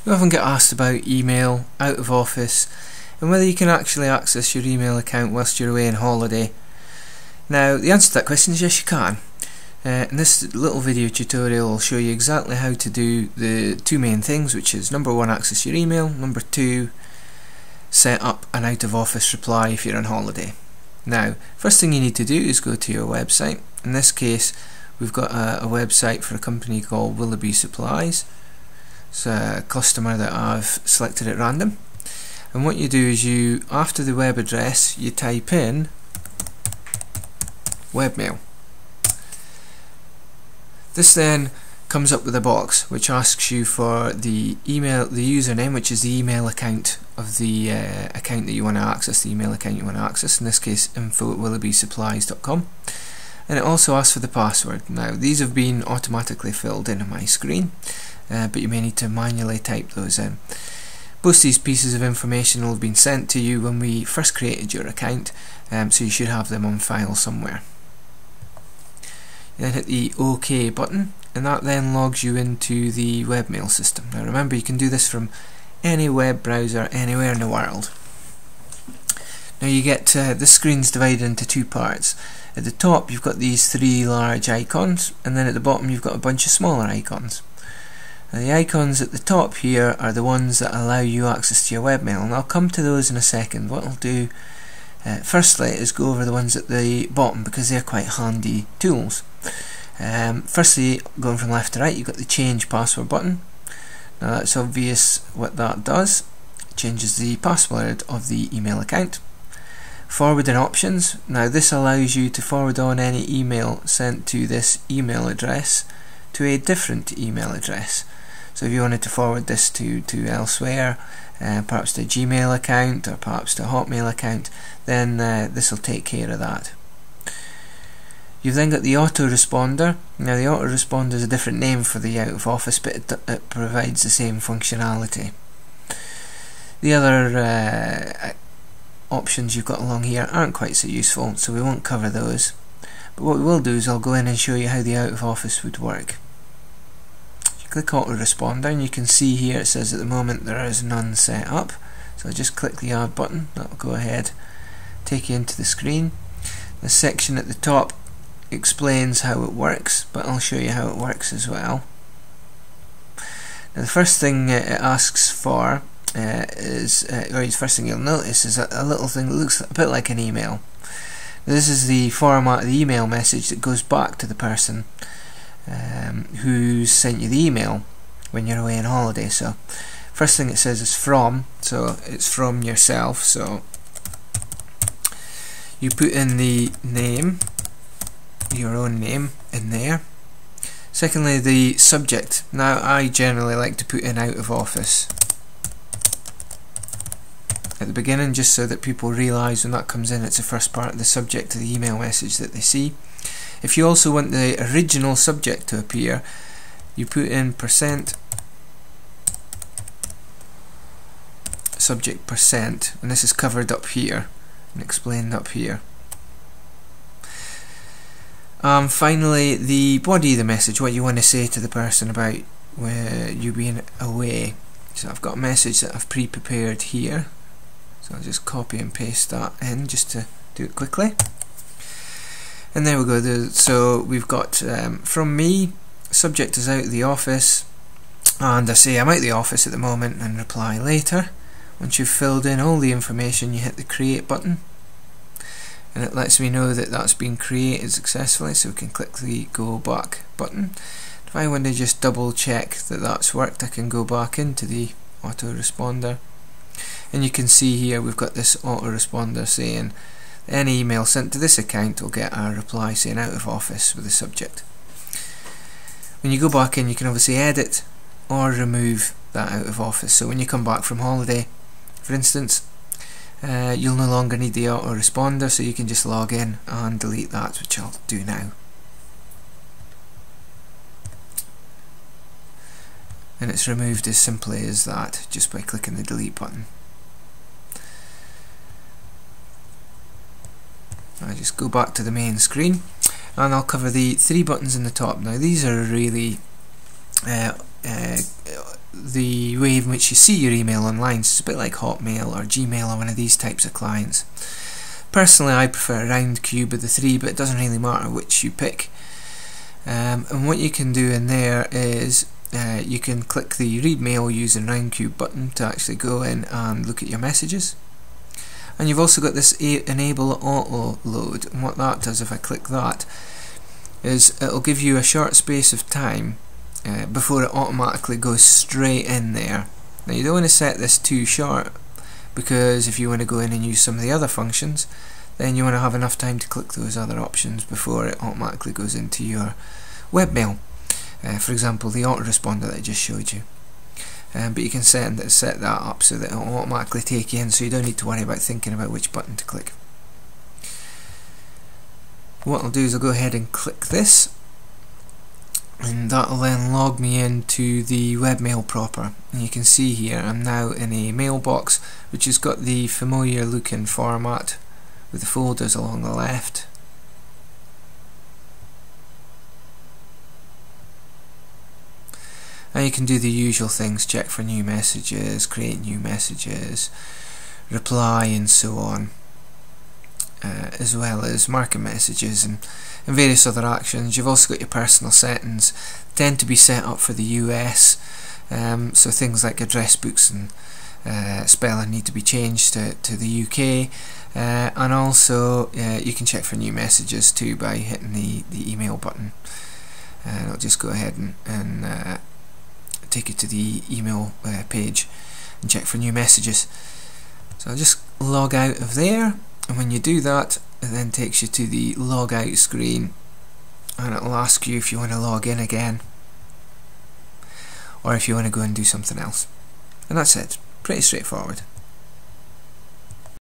You often get asked about email, out of office, and whether you can actually access your email account whilst you're away on holiday. Now, the answer to that question is yes, you can. And this little video tutorial will show you exactly how to do the two main things, which is number one, access your email, number two, set up an out of office reply if you're on holiday. Now, first thing you need to do is go to your website. In this case, we've got a website for a company called Willoughby Supplies. It's a customer that I've selected at random. And what you do is you, after the web address, you type in Webmail. This then comes up with a box which asks you for the username, which is the email account of the account that you want to access, the email account you want to access, in this case info@willoughbysupplies.com, and it also asks for the password. Now, these have been automatically filled in on my screen, but you may need to manually type those in. Both these pieces of information will have been sent to you when we first created your account, so you should have them on file somewhere. You then hit the OK button, and that then logs you into the Webmail system. Now remember, you can do this from any web browser anywhere in the world. Now you get this screen's divided into two parts. At the top you've got these three large icons, and then at the bottom you've got a bunch of smaller icons. Now the icons at the top here are the ones that allow you access to your webmail, and I'll come to those in a second. What I'll do firstly is go over the ones at the bottom because they're quite handy tools. Firstly, going from left to right, you've got the change password button. Now that's obvious what that does. It changes the password of the email account. Forwarding options. Now this allows you to forward on any email sent to this email address to a different email address. So if you wanted to forward this to elsewhere, perhaps to a Gmail account or perhaps to a Hotmail account, then this will take care of that. You've then got the autoresponder. Now the autoresponder is a different name for the out of office, but it provides the same functionality. The other options you've got along here aren't quite so useful, so we won't cover those. But what we will do is I'll go in and show you how the out of office would work. You click autoresponder, and you can see here it says at the moment there is none set up. So just click the add button. That will go ahead, take you into the screen. The section at the top explains how it works, but I'll show you how it works as well. Now the first thing it asks for the first thing you'll notice is a little thing that looks a bit like an email. This is the format of the email message that goes back to the person who sent you the email when you're away on holiday. So first thing it says is from, so it's from yourself, so you put in the name, your own name in there. Secondly, the subject. Now I generally like to put in out of office at the beginning, just so that people realise when that comes in it's the first part of the subject of the email message that they see. If you also want the original subject to appear, you put in subject percent, and this is covered up here and explained up here. Finally, the body of the message, what you want to say to the person about you being away. So I've got a message that I've pre-prepared here, so I'll just copy and paste that in just to do it quickly. And there we go. So we've got from me, subject is out of the office, and I say I'm out of the office at the moment and reply later. Once you've filled in all the information, you hit the create button, and it lets me know that that's been created successfully, so we can click the go back button. If I want to just double check that that's worked, I can go back into the autoresponder, and you can see here we've got this autoresponder saying any email sent to this account will get a reply saying out of office with the subject. When you go back in, you can obviously edit or remove that out of office. So when you come back from holiday, for instance, you'll no longer need the autoresponder, so you can just log in and delete that, which I'll do now. And it's removed as simply as that, just by clicking the delete button. I just go back to the main screen, and I'll cover the three buttons in the top. Now these are really the way in which you see your email online. So it's a bit like Hotmail or Gmail or one of these types of clients. Personally, I prefer a round cube of the three, but it doesn't really matter which you pick. And what you can do in there is you can click the read mail using round cube button to actually go in and look at your messages. And you've also got this enable auto load, and what that does, if I click that, is it'll give you a short space of time before it automatically goes straight in there. Now you don't want to set this too short, because if you want to go in and use some of the other functions, then you want to have enough time to click those other options before it automatically goes into your webmail. For example, the autoresponder that I just showed you. But you can set that up so that it will automatically take you in, so you don't need to worry about thinking about which button to click. What I'll do is I'll go ahead and click this, and that will then log me into the webmail proper. And you can see here I'm now in a mailbox which has got the familiar looking format with the folders along the left. And you can do the usual things: check for new messages, create new messages, reply, and so on, as well as marking messages and various other actions. You've also got your personal settings, tend to be set up for the US, so things like address books and spelling need to be changed to the UK, and also you can check for new messages too by hitting the email button, and I'll just go ahead and take you to the email page and check for new messages. So I'll just log out of there, and when you do that, it then takes you to the log out screen, and it'll ask you if you want to log in again or if you want to go and do something else. And that's it. Pretty straightforward.